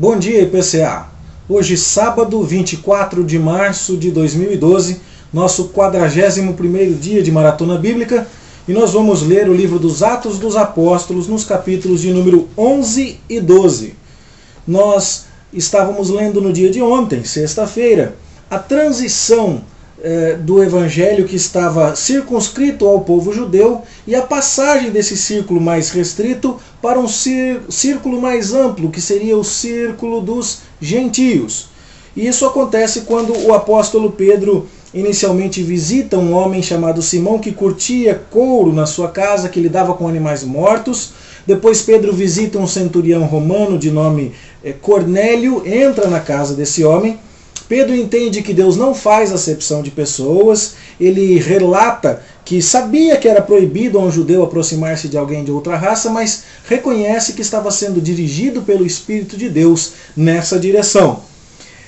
Bom dia, IPCA. Hoje, sábado, 24 de março de 2012, nosso 41º dia de Maratona Bíblica, e nós vamos ler o livro dos Atos dos Apóstolos nos capítulos de número 11 e 12. Nós estávamos lendo no dia de ontem, sexta-feira, a transição do evangelho que estava circunscrito ao povo judeu e a passagem desse círculo mais restrito para um círculo mais amplo, que seria o círculo dos gentios. E isso acontece quando o apóstolo Pedro inicialmente visita um homem chamado Simão que curtia couro na sua casa, que lidava com animais mortos. Depois Pedro visita um centurião romano de nome Cornélio, entra na casa desse homem. Pedro entende que Deus não faz acepção de pessoas, ele relata que sabia que era proibido a um judeu aproximar-se de alguém de outra raça, mas reconhece que estava sendo dirigido pelo Espírito de Deus nessa direção.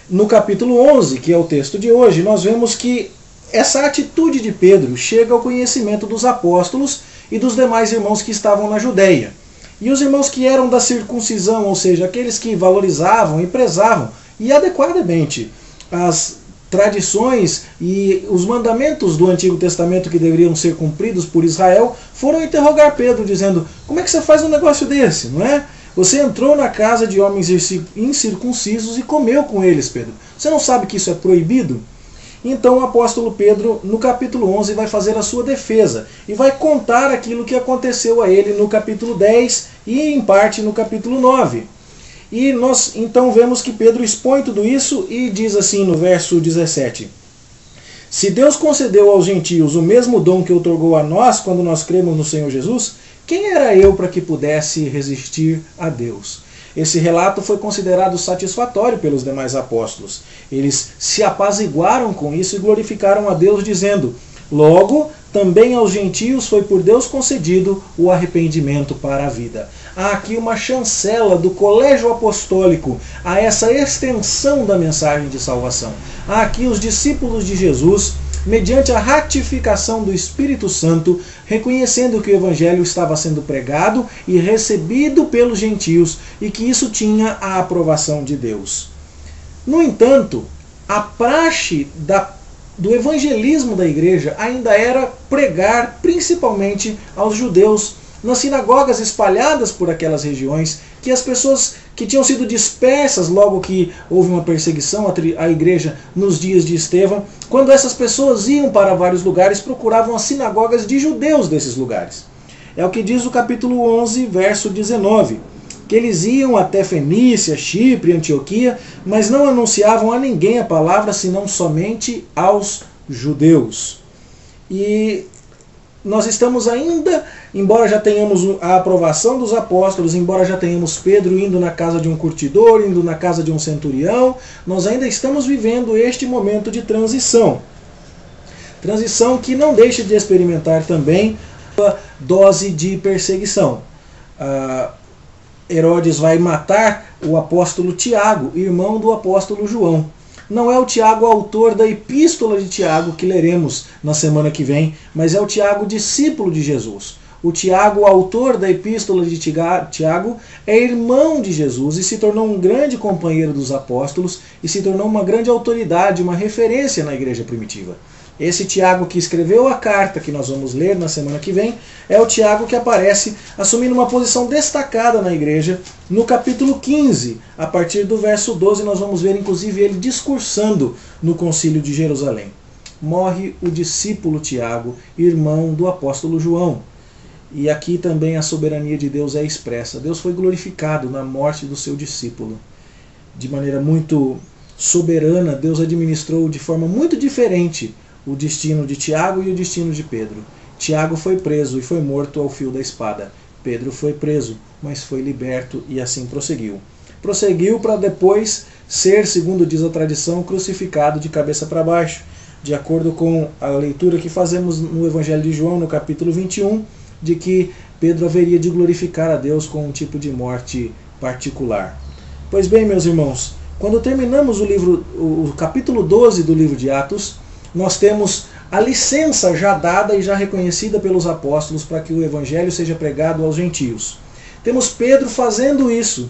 No capítulo 11, que é o texto de hoje, nós vemos que essa atitude de Pedro chega ao conhecimento dos apóstolos e dos demais irmãos que estavam na Judéia. E os irmãos que eram da circuncisão, ou seja, aqueles que valorizavam e prezavam, e adequadamente, as tradições e os mandamentos do Antigo Testamento que deveriam ser cumpridos por Israel, foram interrogar Pedro, dizendo: como é que você faz um negócio desse, não é? Você entrou na casa de homens incircuncisos e comeu com eles, Pedro. Você não sabe que isso é proibido? Então o apóstolo Pedro, no capítulo 11, vai fazer a sua defesa e vai contar aquilo que aconteceu a ele no capítulo 10 e, em parte, no capítulo 9. E nós então vemos que Pedro expõe tudo isso e diz assim no verso 17: se Deus concedeu aos gentios o mesmo dom que outorgou a nós quando nós cremos no Senhor Jesus, quem era eu para que pudesse resistir a Deus? Esse relato foi considerado satisfatório pelos demais apóstolos. Eles se apaziguaram com isso e glorificaram a Deus, dizendo: logo, também aos gentios foi por Deus concedido o arrependimento para a vida. Há aqui uma chancela do colégio apostólico a essa extensão da mensagem de salvação. Há aqui os discípulos de Jesus, mediante a ratificação do Espírito Santo, reconhecendo que o Evangelho estava sendo pregado e recebido pelos gentios e que isso tinha a aprovação de Deus. No entanto, a praxe do evangelismo da igreja ainda era pregar principalmente aos judeus, nas sinagogas espalhadas por aquelas regiões, que as pessoas que tinham sido dispersas logo que houve uma perseguição à igreja nos dias de Estevão, quando essas pessoas iam para vários lugares, procuravam as sinagogas de judeus desses lugares. É o que diz o capítulo 11, verso 19, que eles iam até Fenícia, Chipre, Antioquia, mas não anunciavam a ninguém a palavra, senão somente aos judeus. E nós estamos ainda, embora já tenhamos a aprovação dos apóstolos, embora já tenhamos Pedro indo na casa de um curtidor, indo na casa de um centurião, nós ainda estamos vivendo este momento de transição. Transição que não deixa de experimentar também a dose de perseguição. Herodes vai matar o apóstolo Tiago, irmão do apóstolo João. Não é o Tiago autor da epístola de Tiago que leremos na semana que vem, mas é o Tiago discípulo de Jesus. O Tiago, autor da epístola de Tiago, é irmão de Jesus e se tornou um grande companheiro dos apóstolos e se tornou uma grande autoridade, uma referência na igreja primitiva. Esse Tiago que escreveu a carta que nós vamos ler na semana que vem é o Tiago que aparece assumindo uma posição destacada na igreja no capítulo 15. A partir do verso 12 nós vamos ver inclusive ele discursando no concílio de Jerusalém. Morre o discípulo Tiago, irmão do apóstolo João. E aqui também a soberania de Deus é expressa. Deus foi glorificado na morte do seu discípulo. De maneira muito soberana, Deus administrou de forma muito diferente o destino de Tiago e o destino de Pedro. Tiago foi preso e foi morto ao fio da espada. Pedro foi preso, mas foi liberto e assim prosseguiu. Prosseguiu para depois ser, segundo diz a tradição, crucificado de cabeça para baixo, de acordo com a leitura que fazemos no Evangelho de João, no capítulo 21, de que Pedro haveria de glorificar a Deus com um tipo de morte particular. Pois bem, meus irmãos, quando terminamos o capítulo 12 do livro de Atos, nós temos a licença já dada e já reconhecida pelos apóstolos para que o evangelho seja pregado aos gentios. Temos Pedro fazendo isso,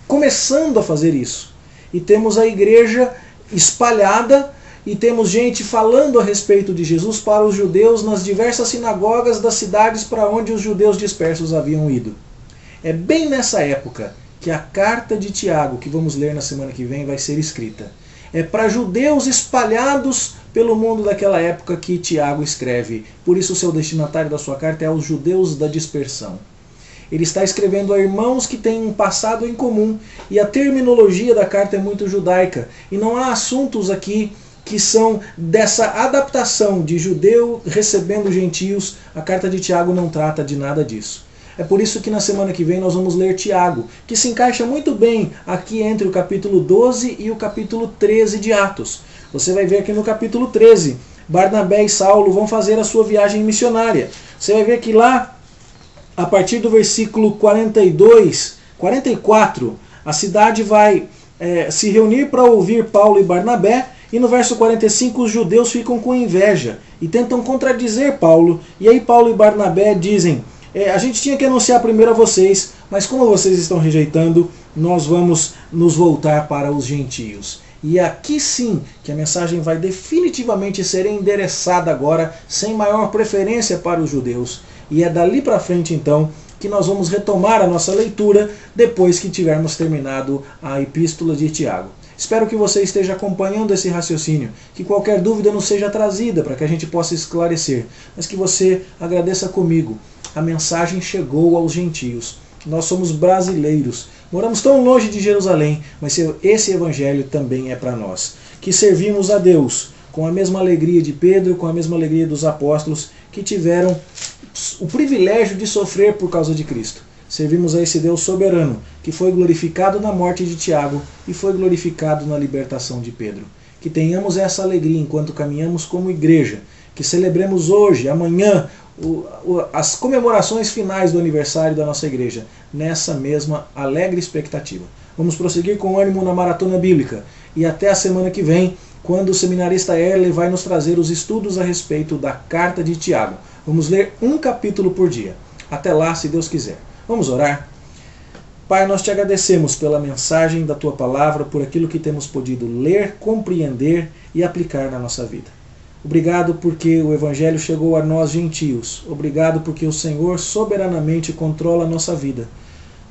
começando a fazer isso. E temos a igreja espalhada e temos gente falando a respeito de Jesus para os judeus nas diversas sinagogas das cidades para onde os judeus dispersos haviam ido. É bem nessa época que a carta de Tiago, que vamos ler na semana que vem, vai ser escrita. É para judeus espalhados pelo mundo daquela época que Tiago escreve. Por isso o seu destinatário da sua carta é aos judeus da dispersão. Ele está escrevendo a irmãos que têm um passado em comum, e a terminologia da carta é muito judaica. E não há assuntos aqui que são dessa adaptação de judeu recebendo gentios. A carta de Tiago não trata de nada disso. É por isso que na semana que vem nós vamos ler Tiago, que se encaixa muito bem aqui entre o capítulo 12 e o capítulo 13 de Atos. Você vai ver aqui no capítulo 13, Barnabé e Saulo vão fazer a sua viagem missionária. Você vai ver que lá, a partir do versículo 44, a cidade vai se reunir para ouvir Paulo e Barnabé, e no verso 45 os judeus ficam com inveja e tentam contradizer Paulo, e aí Paulo e Barnabé dizem: a gente tinha que anunciar primeiro a vocês, mas como vocês estão rejeitando, nós vamos nos voltar para os gentios. E aqui sim que a mensagem vai definitivamente ser endereçada agora, sem maior preferência para os judeus. E é dali para frente então que nós vamos retomar a nossa leitura depois que tivermos terminado a epístola de Tiago. Espero que você esteja acompanhando esse raciocínio, que qualquer dúvida não seja trazida para que a gente possa esclarecer, mas que você agradeça comigo. A mensagem chegou aos gentios. Nós somos brasileiros, moramos tão longe de Jerusalém, mas esse evangelho também é para nós, que servimos a Deus com a mesma alegria de Pedro, com a mesma alegria dos apóstolos, que tiveram o privilégio de sofrer por causa de Cristo. Servimos a esse Deus soberano, que foi glorificado na morte de Tiago e foi glorificado na libertação de Pedro. Que tenhamos essa alegria enquanto caminhamos como igreja, que celebremos hoje, amanhã, as comemorações finais do aniversário da nossa igreja, nessa mesma alegre expectativa. Vamos prosseguir com ânimo na Maratona Bíblica, e até a semana que vem, quando o seminarista Erle vai nos trazer os estudos a respeito da carta de Tiago. Vamos ler um capítulo por dia. Até lá, se Deus quiser. Vamos orar? Pai, nós te agradecemos pela mensagem da tua palavra, por aquilo que temos podido ler, compreender e aplicar na nossa vida. Obrigado porque o Evangelho chegou a nós gentios. Obrigado porque o Senhor soberanamente controla a nossa vida.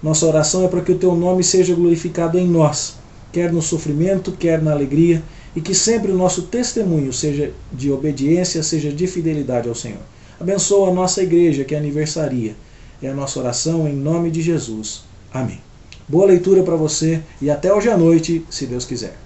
Nossa oração é para que o teu nome seja glorificado em nós, quer no sofrimento, quer na alegria, e que sempre o nosso testemunho seja de obediência, seja de fidelidade ao Senhor. Abençoa a nossa igreja que aniversaria. É a nossa oração em nome de Jesus. Amém. Boa leitura para você e até hoje à noite, se Deus quiser.